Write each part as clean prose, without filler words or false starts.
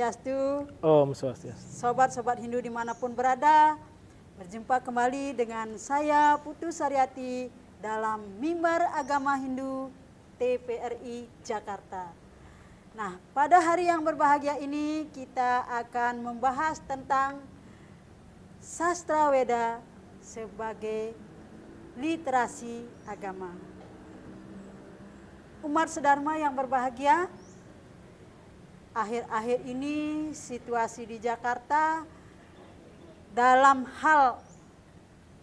Swastiastu. Om Swastiastu. Sobat-sobat Hindu dimanapun berada, berjumpa kembali dengan saya Putu Saryati dalam Mimbar Agama Hindu TPRI Jakarta. Nah, pada hari yang berbahagia ini kita akan membahas tentang sastra Weda sebagai literasi agama. Umat sedharma yang berbahagia, akhir-akhir ini situasi di Jakarta dalam hal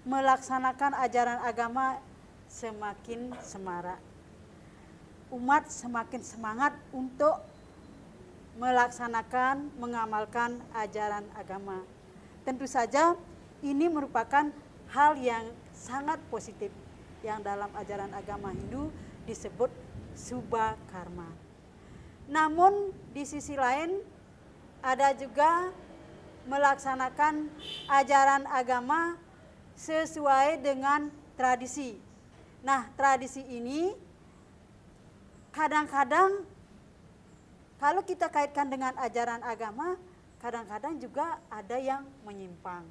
melaksanakan ajaran agama semakin semarak. Umat semakin semangat untuk melaksanakan, mengamalkan ajaran agama. Tentu saja ini merupakan hal yang sangat positif yang dalam ajaran agama Hindu disebut subha karma. Namun di sisi lain ada juga melaksanakan ajaran agama sesuai dengan tradisi. Nah, tradisi ini kadang-kadang kalau kita kaitkan dengan ajaran agama, kadang-kadang juga ada yang menyimpang.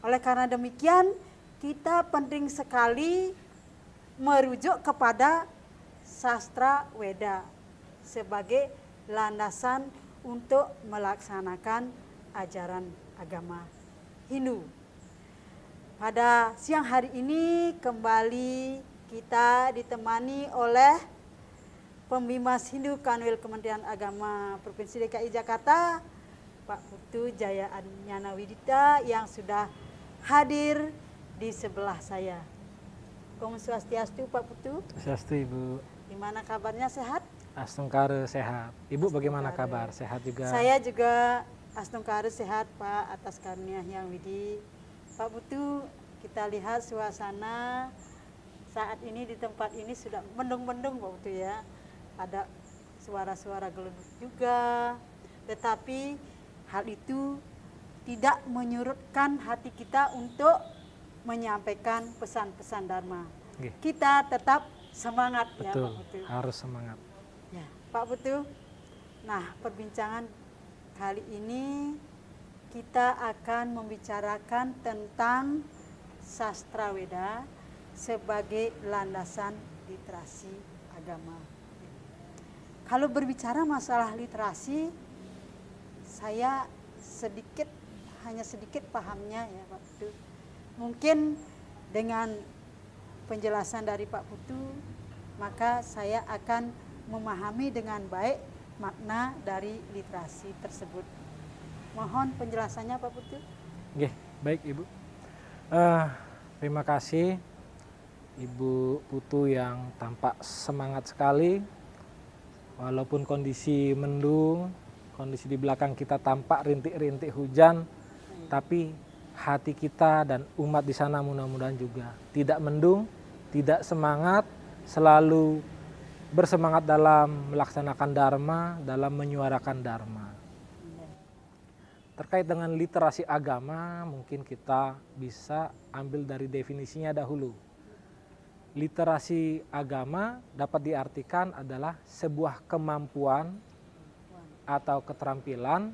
Oleh karena demikian, kita penting sekali merujuk kepada sastra Weda sebagai landasan untuk melaksanakan ajaran agama Hindu. Pada siang hari ini kembali kita ditemani oleh Pembimas Hindu Kanwil Kementerian Agama Provinsi DKI Jakarta, Pak Putu Jaya Anyana Widita yang sudah hadir di sebelah saya. Om Swastiastu Pak Putu. Swastiastu Ibu. Gimana kabarnya, sehat? Astungkare sehat. Ibu bagaimana kabar? Sehat juga? Saya juga Astungkare sehat Pak, atas karunia yang widi. Pak Putu, kita lihat suasana saat ini di tempat ini sudah mendung-mendung Pak Putu ya. Ada suara-suara geluduk juga. Tetapi hal itu tidak menyurutkan hati kita untuk menyampaikan pesan-pesan Dharma. Oke. Kita tetap semangat. Betul, ya Pak Putu. harus semangat. Ya, Pak Putu. Nah, perbincangan kali ini kita akan membicarakan tentang sastra Weda sebagai landasan literasi agama. Kalau berbicara masalah literasi, saya hanya sedikit pahamnya ya Pak Putu. Mungkin dengan penjelasan dari Pak Putu, maka saya akan memahami dengan baik makna dari literasi tersebut. Mohon penjelasannya Pak Putu. Oke, baik Ibu. Terima kasih Ibu Putu yang tampak semangat sekali. Walaupun kondisi mendung, kondisi di belakang kita tampak rintik-rintik hujan, tapi hati kita dan umat di sana mudah-mudahan juga tidak mendung, tidak semangat, selalu bersemangat dalam melaksanakan Dharma, dalam menyuarakan Dharma. Terkait dengan literasi agama, mungkin kita bisa ambil dari definisinya dahulu. Literasi agama dapat diartikan adalah sebuah kemampuan atau keterampilan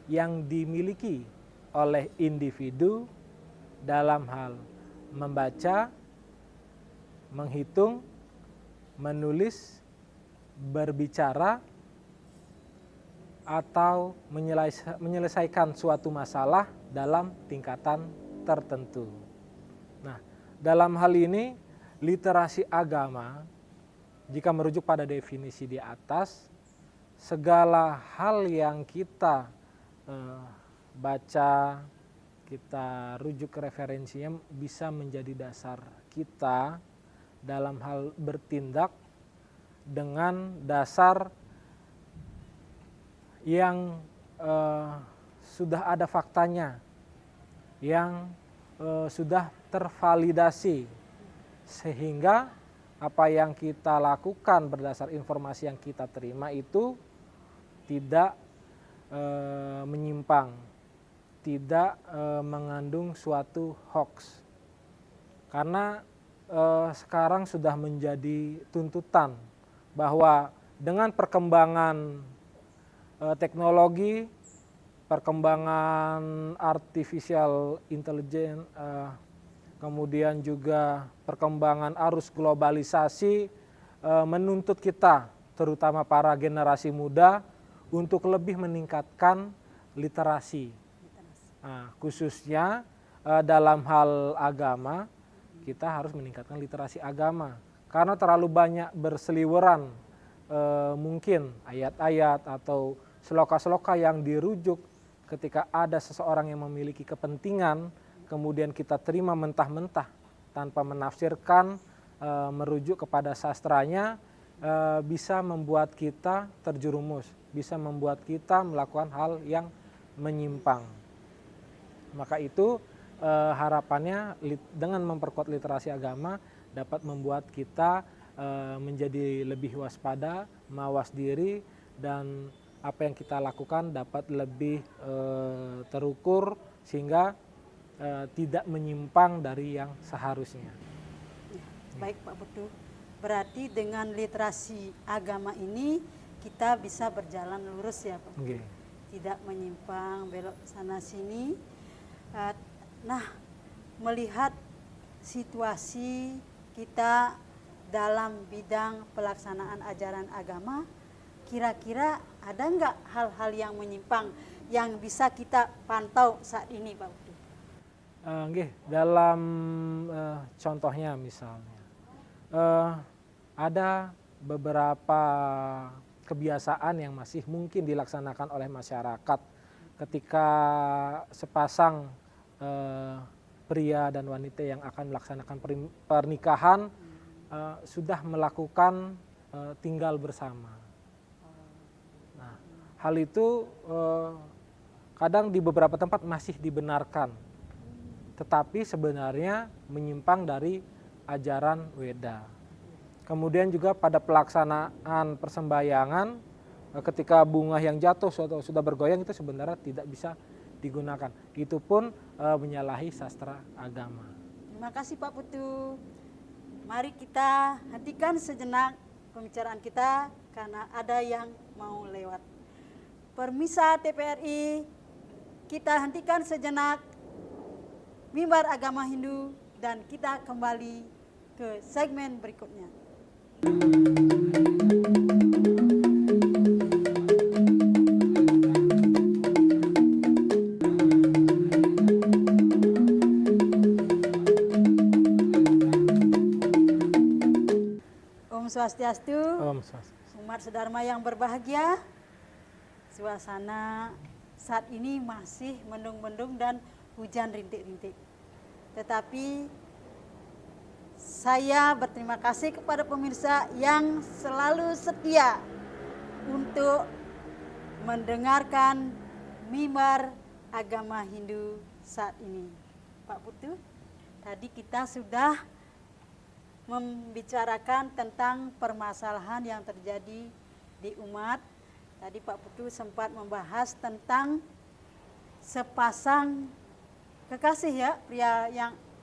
yang dimiliki oleh individu dalam hal membaca, menghitung, menulis, berbicara, atau menyelesaikan suatu masalah dalam tingkatan tertentu. Nah, dalam hal ini literasi agama, jika merujuk pada definisi di atas, segala hal yang kita baca, kita rujuk ke referensinya bisa menjadi dasar kita dalam hal bertindak dengan dasar yang sudah ada faktanya, yang sudah tervalidasi, sehingga apa yang kita lakukan berdasar informasi yang kita terima itu tidak menyimpang, tidak mengandung suatu hoax. Karena sekarang sudah menjadi tuntutan bahwa dengan perkembangan teknologi, perkembangan artificial intelligence, kemudian juga perkembangan arus globalisasi menuntut kita, terutama para generasi muda, untuk lebih meningkatkan literasi. Khususnya dalam hal agama, kita harus meningkatkan literasi agama. Karena terlalu banyak berseliweran mungkin ayat-ayat atau seloka-seloka yang dirujuk ketika ada seseorang yang memiliki kepentingan, kemudian kita terima mentah-mentah tanpa menafsirkan, merujuk kepada sastranya, bisa membuat kita terjerumus, bisa membuat kita melakukan hal yang menyimpang. Maka itu harapannya dengan memperkuat literasi agama dapat membuat kita menjadi lebih waspada, mawas diri, dan apa yang kita lakukan dapat lebih terukur sehingga tidak menyimpang dari yang seharusnya. Baik Pak Putu, berarti dengan literasi agama ini kita bisa berjalan lurus ya Pak Putu. Tidak menyimpang belok sana sini. Nah, melihat situasi kita dalam bidang pelaksanaan ajaran agama, kira-kira ada nggak hal-hal yang menyimpang yang bisa kita pantau saat ini Pak Putu? Dalam contohnya misalnya, ada beberapa kebiasaan yang masih mungkin dilaksanakan oleh masyarakat ketika sepasang pria dan wanita yang akan melaksanakan pernikahan sudah melakukan tinggal bersama. Nah, hal itu kadang di beberapa tempat masih dibenarkan, tetapi sebenarnya menyimpang dari ajaran Weda. Kemudian juga pada pelaksanaan persembahyangan, ketika bunga yang jatuh sudah bergoyang itu sebenarnya tidak bisa digunakan. Itu pun menyalahi sastra agama. Terima kasih Pak Putu. Mari kita hentikan sejenak pembicaraan kita karena ada yang mau lewat. Permisa TPRI, kita hentikan sejenak mimbar agama Hindu dan kita kembali ke segmen berikutnya. Om Swastiastu. Om Swastiastu. Umat sedharma yang berbahagia. Suasana saat ini masih mendung-mendung dan hujan rintik-rintik. Tetapi saya berterima kasih kepada pemirsa yang selalu setia untuk mendengarkan mimbar agama Hindu saat ini. Pak Putu, tadi kita sudah membicarakan tentang permasalahan yang terjadi di umat. Tadi Pak Putu sempat membahas tentang sepasang kekasih ya,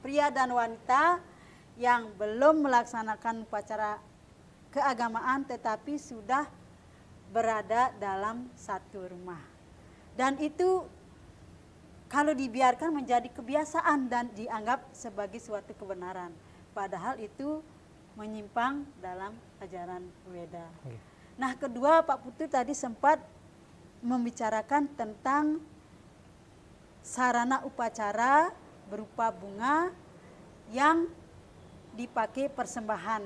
pria dan wanita yang belum melaksanakan upacara keagamaan tetapi sudah berada dalam satu rumah. Dan itu kalau dibiarkan menjadi kebiasaan dan dianggap sebagai suatu kebenaran. Padahal itu menyimpang dalam ajaran Weda. Nah, kedua Pak Putu tadi sempat membicarakan tentang sarana upacara berupa bunga yang dipakai persembahan.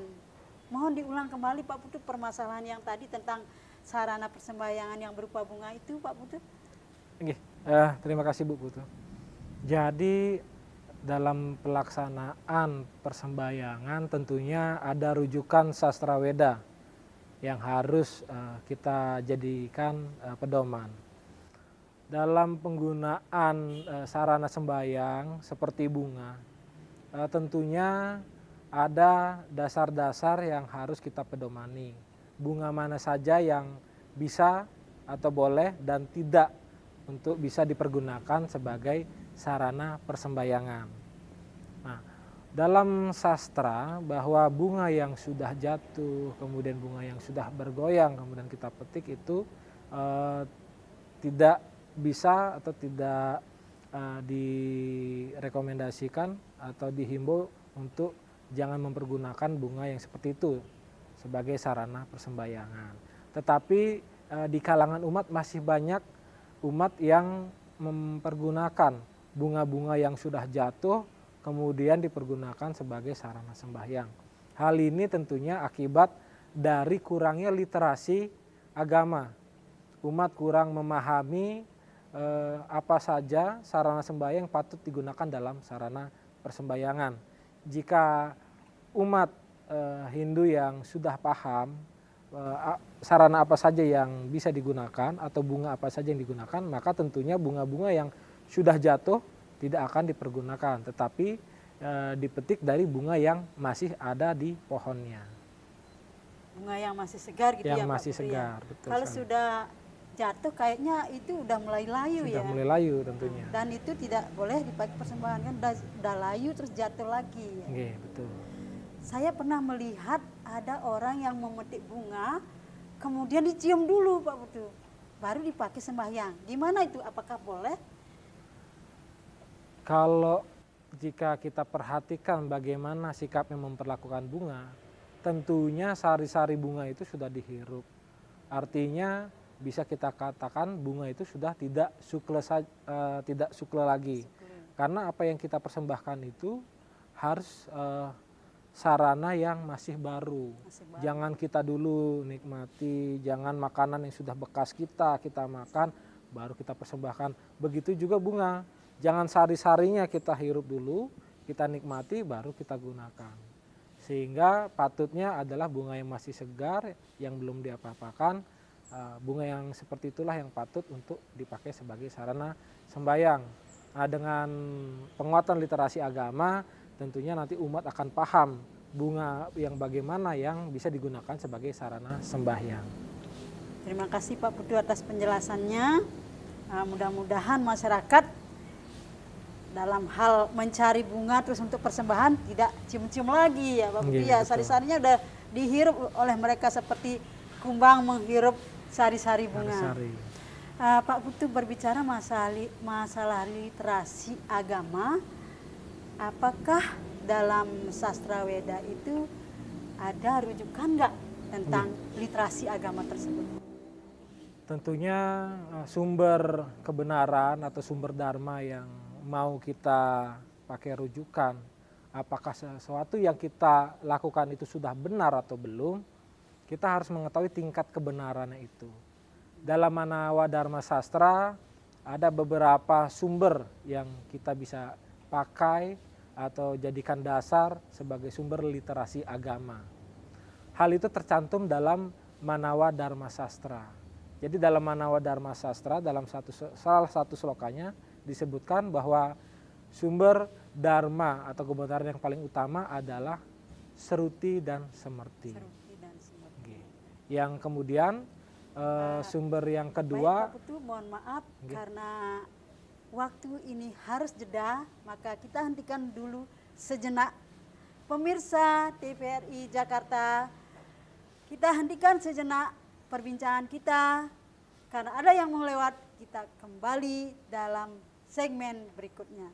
Mohon diulang kembali Pak Putu permasalahan yang tadi tentang sarana persembahyangan yang berupa bunga itu Pak Putu. Terima kasih Bu Putu. Jadi dalam pelaksanaan persembahyangan tentunya ada rujukan sastra Weda yang harus kita jadikan pedoman. Dalam penggunaan sarana sembahyang seperti bunga, tentunya ada dasar-dasar yang harus kita pedomani. Bunga mana saja yang bisa atau boleh dan tidak untuk bisa dipergunakan sebagai sarana persembahyangan. Nah, dalam sastra bahwa bunga yang sudah jatuh, kemudian bunga yang sudah bergoyang, kemudian kita petik itu tidak bisa atau tidak direkomendasikan atau dihimbau untuk jangan mempergunakan bunga yang seperti itu sebagai sarana persembahyangan. Tetapi di kalangan umat masih banyak umat yang mempergunakan bunga-bunga yang sudah jatuh kemudian dipergunakan sebagai sarana sembahyang. Hal ini tentunya akibat dari kurangnya literasi agama. Umat kurang memahami apa saja sarana sembahyang patut digunakan dalam sarana persembahyangan. Jika umat Hindu yang sudah paham sarana apa saja yang bisa digunakan atau bunga apa saja yang digunakan, maka tentunya bunga-bunga yang sudah jatuh tidak akan dipergunakan, tetapi dipetik dari bunga yang masih ada di pohonnya. Bunga yang masih segar gitu yang ya Pak masih Putu segar, ya. betul Kalau sekali. sudah jatuh kayaknya itu udah mulai layu Sudah ya. mulai layu tentunya. Dan itu tidak boleh dipakai persembahan kan udah layu terus jatuh lagi ya. Oke, betul. Saya pernah melihat ada orang yang memetik bunga kemudian dicium dulu Pak Putu baru dipakai sembahyang. Gimana itu? Apakah boleh? Kalau jika kita perhatikan bagaimana sikapnya memperlakukan bunga, tentunya sari-sari bunga itu sudah dihirup. Artinya bisa kita katakan bunga itu sudah tidak sukle lagi. Karena apa yang kita persembahkan itu harus sarana yang masih baru. Jangan kita dulu nikmati, jangan makanan yang sudah bekas kita makan baru kita persembahkan. Begitu juga bunga. Jangan sari-sarinya kita hirup dulu, kita nikmati baru kita gunakan. Sehingga patutnya adalah bunga yang masih segar, yang belum diapa-apakan. Bunga yang seperti itulah yang patut untuk dipakai sebagai sarana sembahyang. Nah, dengan penguatan literasi agama, tentunya nanti umat akan paham bunga yang bagaimana yang bisa digunakan sebagai sarana sembahyang. Terima kasih Pak Putu atas penjelasannya. Mudah-mudahan masyarakat dalam hal mencari bunga terus untuk persembahan tidak cium-cium lagi ya Pak Putu ya. Sari-sarinya udah dihirup oleh mereka seperti kumbang menghirup sari-sari bunga. Pak Putu berbicara masalah literasi agama, apakah dalam sastra Weda itu ada rujukan nggak tentang literasi agama tersebut? Tentunya sumber kebenaran atau sumber dharma yang mau kita pakai rujukan, apakah sesuatu yang kita lakukan itu sudah benar atau belum, kita harus mengetahui tingkat kebenarannya itu. Dalam Manawa Dharma Sastra ada beberapa sumber yang kita bisa pakai atau jadikan dasar sebagai sumber literasi agama. Hal itu tercantum dalam Manawa Dharma Sastra. Jadi dalam Manawa Dharma Sastra dalam salah satu slokanya disebutkan bahwa sumber dharma atau kebenaran yang paling utama adalah seruti dan semerti. Yang kemudian sumber yang kedua. Baik, Pak Putu, mohon maaf karena waktu ini harus jeda, maka kita hentikan dulu sejenak. Pemirsa TVRI Jakarta, kita hentikan sejenak perbincangan kita karena ada yang melewat. Kita kembali dalam segmen berikutnya.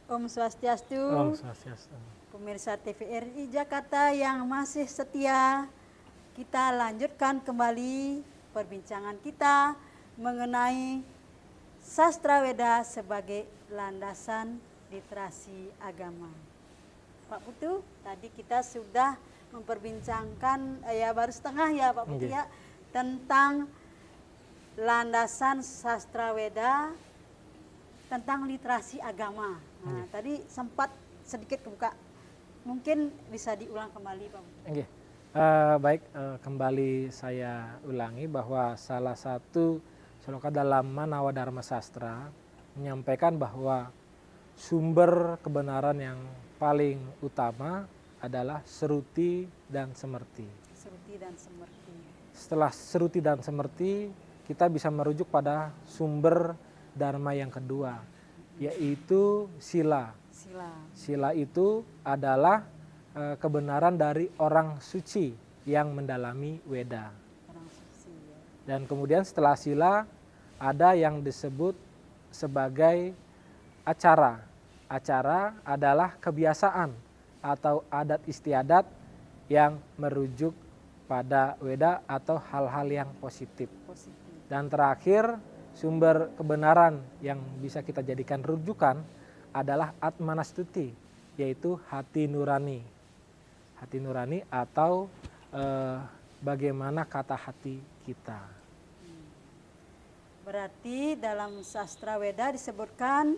Om Swastiastu. Om Swastiastu. Pemirsa TVRI Jakarta yang masih setia, kita lanjutkan kembali perbincangan kita mengenai sastra Weda sebagai landasan literasi agama. Pak Putu, tadi kita sudah memperbincangkan ya baru setengah ya Pak Putu ya tentang landasan sastra Weda tentang literasi agama. Nah, tadi sempat sedikit kebuka. Mungkin bisa diulang kembali Pak Putu. Baik, kembali saya ulangi bahwa salah satu sloka dalam Manawa Dharma Sastra menyampaikan bahwa sumber kebenaran yang paling utama adalah seruti dan semerti. Seruti dan semerti. Setelah seruti dan semerti, kita bisa merujuk pada sumber dharma yang kedua, yaitu sila. Sila itu adalah kebenaran dari orang suci yang mendalami Weda. Orang suci, ya. Dan kemudian setelah sila ada yang disebut sebagai acara. Acara adalah kebiasaan atau adat istiadat yang merujuk pada Weda atau hal-hal yang positif. Dan terakhir, sumber kebenaran yang bisa kita jadikan rujukan adalah Atmanastuti, yaitu hati nurani. Hati nurani atau bagaimana kata hati kita. Berarti dalam sastra Weda disebutkan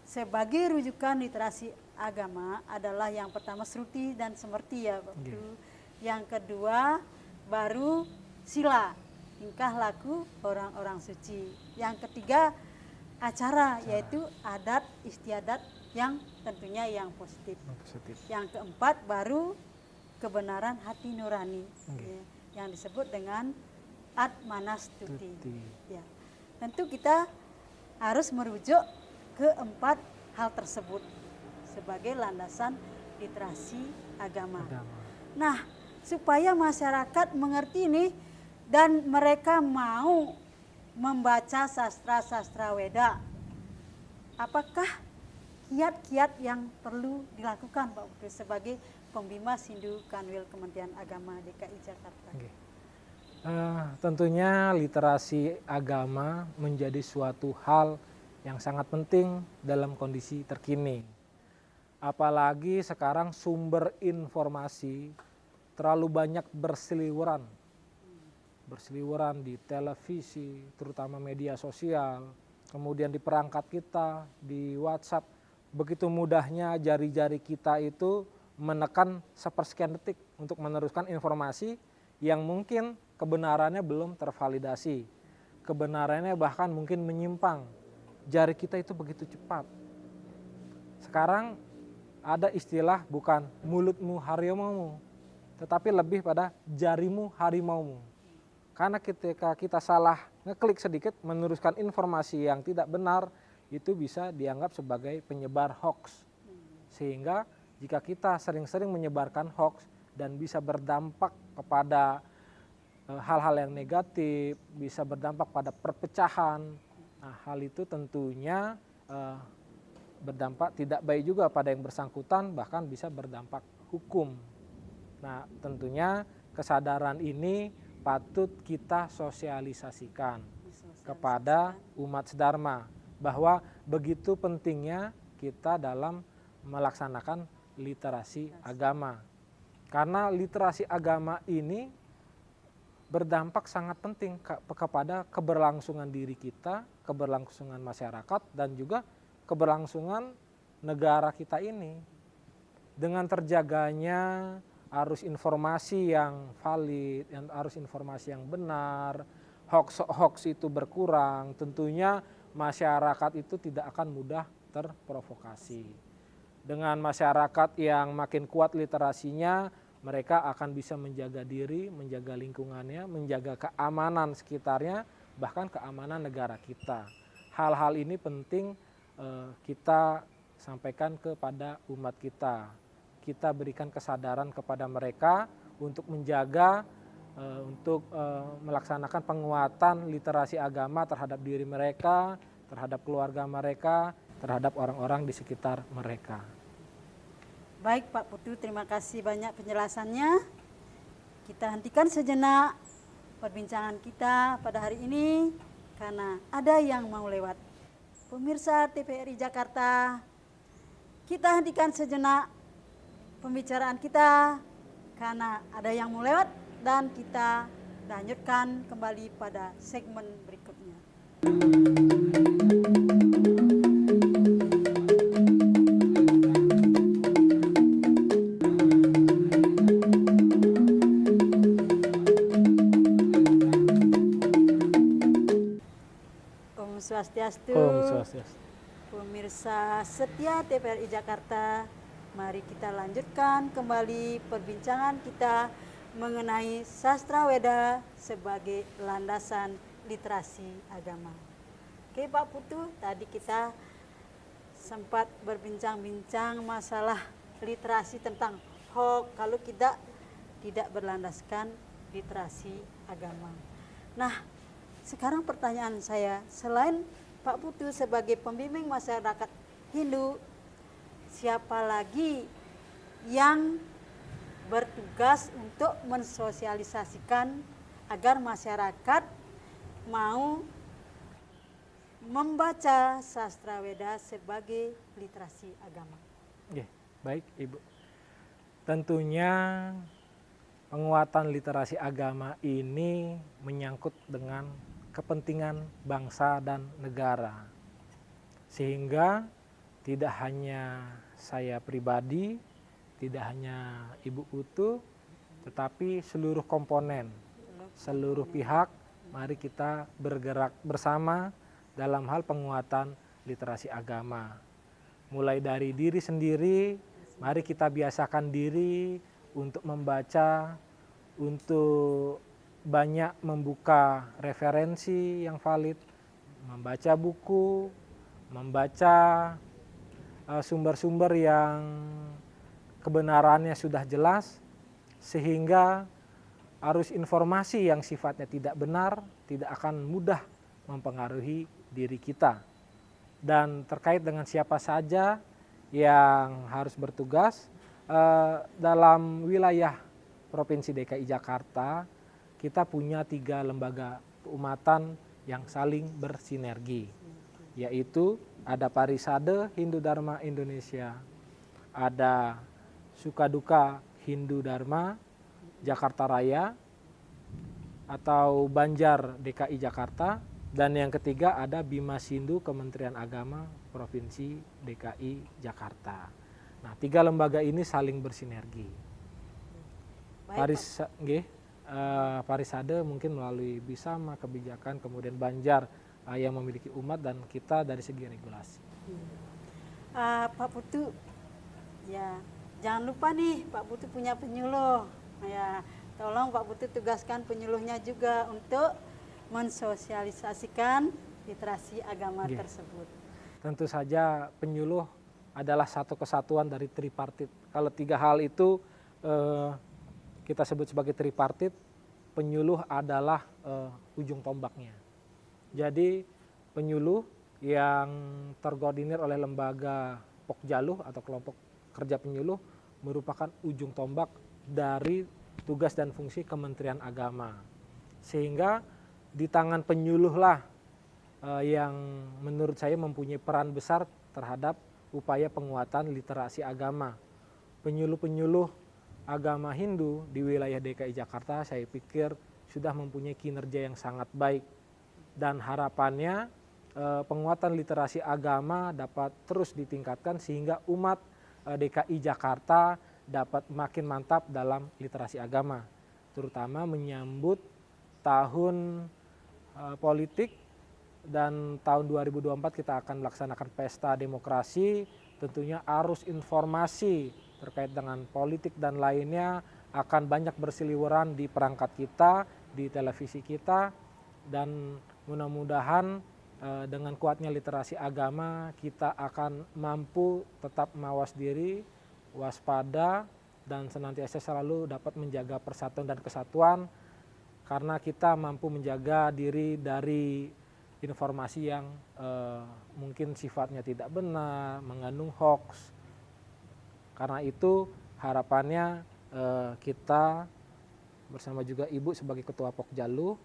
sebagai rujukan literasi agama adalah yang pertama Sruti dan Semerti, ya Pak Putu. Yang kedua baru sila, tingkah laku orang-orang suci. Yang ketiga acara, yaitu adat istiadat yang tentunya yang positif. Yang keempat baru kebenaran hati nurani, ya, yang disebut dengan Atmanastuti. Ya. Tentu kita harus merujuk ke empat hal tersebut sebagai landasan literasi agama. Nah, supaya masyarakat mengerti ini dan mereka mau membaca sastra-sastra Weda, apakah kiat-kiat yang perlu dilakukan Pak Putu sebagai pembima Sindu Kanwil Kementerian Agama DKI Jakarta? Tentunya literasi agama menjadi suatu hal yang sangat penting dalam kondisi terkini. Apalagi sekarang sumber informasi terlalu banyak berseliweran di televisi, terutama media sosial, kemudian di perangkat kita, di WhatsApp. Begitu mudahnya jari-jari kita itu menekan sepersekian detik untuk meneruskan informasi yang mungkin kebenarannya belum tervalidasi. Kebenarannya bahkan mungkin menyimpang. Jari kita itu begitu cepat. Sekarang ada istilah bukan mulutmu harimaumu, tetapi lebih pada jarimu harimaumu. Karena ketika kita salah ngeklik sedikit meneruskan informasi yang tidak benar, itu bisa dianggap sebagai penyebar hoax. Sehingga jika kita sering-sering menyebarkan hoax dan bisa berdampak kepada hal-hal yang negatif, bisa berdampak pada perpecahan, nah hal itu tentunya berdampak tidak baik juga pada yang bersangkutan, bahkan bisa berdampak hukum. Nah tentunya kesadaran ini patut kita sosialisasikan kepada umat sedharma bahwa begitu pentingnya kita dalam melaksanakan literasi agama. Karena literasi agama ini berdampak sangat penting kepada keberlangsungan diri kita, keberlangsungan masyarakat, dan juga keberlangsungan negara kita ini. Dengan terjaganya arus informasi yang valid, arus informasi yang benar, hoax itu berkurang, tentunya masyarakat itu tidak akan mudah terprovokasi. Dengan masyarakat yang makin kuat literasinya, mereka akan bisa menjaga diri, menjaga lingkungannya, menjaga keamanan sekitarnya, bahkan keamanan negara kita. Hal-hal ini penting kita sampaikan kepada umat kita. Kita berikan kesadaran kepada mereka untuk menjaga, untuk melaksanakan penguatan literasi agama terhadap diri mereka, terhadap keluarga mereka, terhadap orang-orang di sekitar mereka. Baik Pak Putu, terima kasih banyak penjelasannya. Kita hentikan sejenak perbincangan kita pada hari ini karena ada yang mau lewat. Pemirsa TVRI Jakarta, kita hentikan sejenak pembicaraan kita karena ada yang mau lewat dan kita lanjutkan kembali pada segmen berikutnya. Om Swastiastu. Om Swastiastu. Pemirsa setia TVRI Jakarta, mari kita lanjutkan kembali perbincangan kita mengenai sastra Weda sebagai landasan literasi agama. Oke Pak Putu, tadi kita sempat berbincang-bincang masalah literasi tentang hoax kalau kita tidak berlandaskan literasi agama. Nah, sekarang pertanyaan saya, selain Pak Putu sebagai pembimbing masyarakat Hindu, siapa lagi yang bertugas untuk mensosialisasikan agar masyarakat mau membaca sastra Weda sebagai literasi agama? Oke, baik Ibu. Tentunya penguatan literasi agama ini menyangkut dengan kepentingan bangsa dan negara. Sehingga tidak hanya saya pribadi, tidak hanya Ibu Putu, tetapi seluruh komponen, seluruh pihak, mari kita bergerak bersama dalam hal penguatan literasi agama. Mulai dari diri sendiri, mari kita biasakan diri untuk membaca, untuk banyak membuka referensi yang valid, membaca buku, membaca sumber-sumber yang kebenarannya sudah jelas, sehingga arus informasi yang sifatnya tidak benar tidak akan mudah mempengaruhi diri kita. Dan terkait dengan siapa saja yang harus bertugas dalam wilayah Provinsi DKI Jakarta, kita punya 3 lembaga keumatan yang saling bersinergi, yaitu ada Parisade Hindu Dharma Indonesia, ada Sukaduka Hindu Dharma Jakarta Raya atau Banjar DKI Jakarta, dan yang ketiga ada Bima Sindu Kementerian Agama Provinsi DKI Jakarta. Nah, 3 lembaga ini saling bersinergi. Parisade mungkin melalui Bisama, kebijakan, kemudian Banjar yang memiliki umat, dan kita dari segi regulasi. Pak Putu, ya jangan lupa nih Pak Putu punya penyuluh. Ya, tolong Pak Putu tugaskan penyuluhnya juga untuk mensosialisasikan literasi agama tersebut. Tentu saja penyuluh adalah satu kesatuan dari tripartit. Kalau 3 hal itu kita sebut sebagai tripartit, penyuluh adalah ujung tombaknya. Jadi penyuluh yang terkoordinir oleh lembaga Pokjaluh atau kelompok kerja penyuluh merupakan ujung tombak dari tugas dan fungsi Kementerian Agama. Sehingga di tangan penyuluhlah yang menurut saya mempunyai peran besar terhadap upaya penguatan literasi agama. Penyuluh-penyuluh agama Hindu di wilayah DKI Jakarta saya pikir sudah mempunyai kinerja yang sangat baik, dan harapannya penguatan literasi agama dapat terus ditingkatkan sehingga umat DKI Jakarta dapat makin mantap dalam literasi agama, terutama menyambut tahun politik, dan tahun 2024 kita akan melaksanakan pesta demokrasi. Tentunya arus informasi terkait dengan politik dan lainnya akan banyak berseliweran di perangkat kita, di televisi kita, dan mudah-mudahan dengan kuatnya literasi agama kita akan mampu tetap mawas diri, waspada, dan senantiasa selalu dapat menjaga persatuan dan kesatuan, karena kita mampu menjaga diri dari informasi yang mungkin sifatnya tidak benar, mengandung hoax. Karena itu harapannya kita bersama juga Ibu sebagai Ketua Pokjaluh,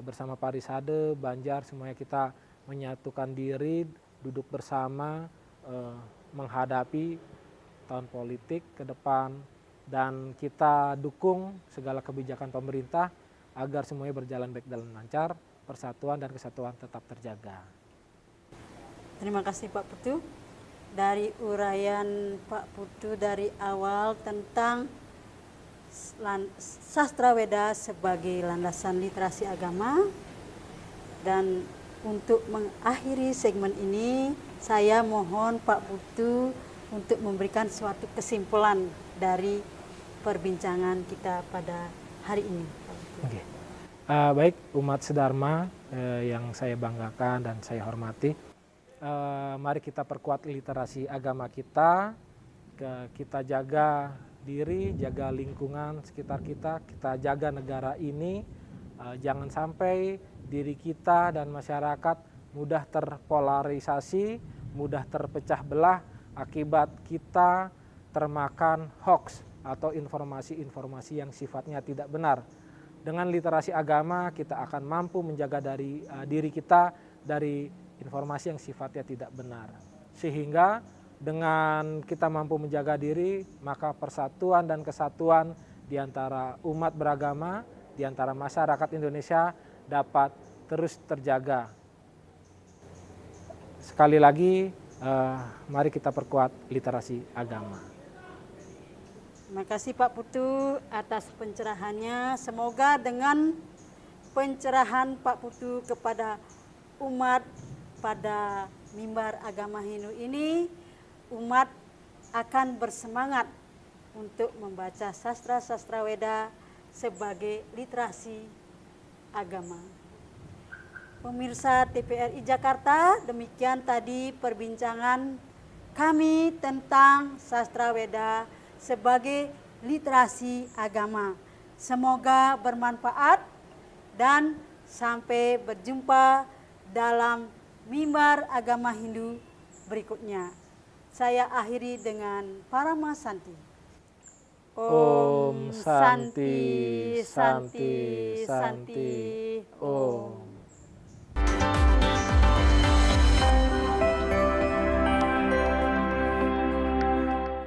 bersama Parisade, Banjar, semuanya kita menyatukan diri, duduk bersama, menghadapi tahun politik ke depan, dan kita dukung segala kebijakan pemerintah agar semuanya berjalan baik dan lancar, persatuan dan kesatuan tetap terjaga. Terima kasih Pak Putu. Dari uraian Pak Putu dari awal tentang sastra Weda sebagai landasan literasi agama, dan untuk mengakhiri segmen ini saya mohon Pak Putu untuk memberikan suatu kesimpulan dari perbincangan kita pada hari ini. Baik, umat sedharma, yang saya banggakan dan saya hormati. Mari kita perkuat literasi agama kita, kita jaga diri, jaga lingkungan sekitar kita, kita jaga negara ini. Jangan sampai diri kita dan masyarakat mudah terpolarisasi, mudah terpecah belah akibat kita termakan hoax atau informasi-informasi yang sifatnya tidak benar. Dengan literasi agama kita akan mampu menjaga diri kita dari informasi yang sifatnya tidak benar. Sehingga dengan kita mampu menjaga diri, maka persatuan dan kesatuan di antara umat beragama, di antara masyarakat Indonesia dapat terus terjaga. Sekali lagi, mari kita perkuat literasi agama. Terima kasih Pak Putu atas pencerahannya. Semoga dengan pencerahan Pak Putu kepada umat pada mimbar agama Hindu ini, umat akan bersemangat untuk membaca sastra-sastra Weda sebagai literasi agama. Pemirsa TVRI Jakarta, demikian tadi perbincangan kami tentang sastra Weda sebagai literasi agama. Semoga bermanfaat dan sampai berjumpa dalam mimbar agama Hindu berikutnya. Saya akhiri dengan Parama Santi. Om Santi, Santi, Santi, Santi, Santi, Om.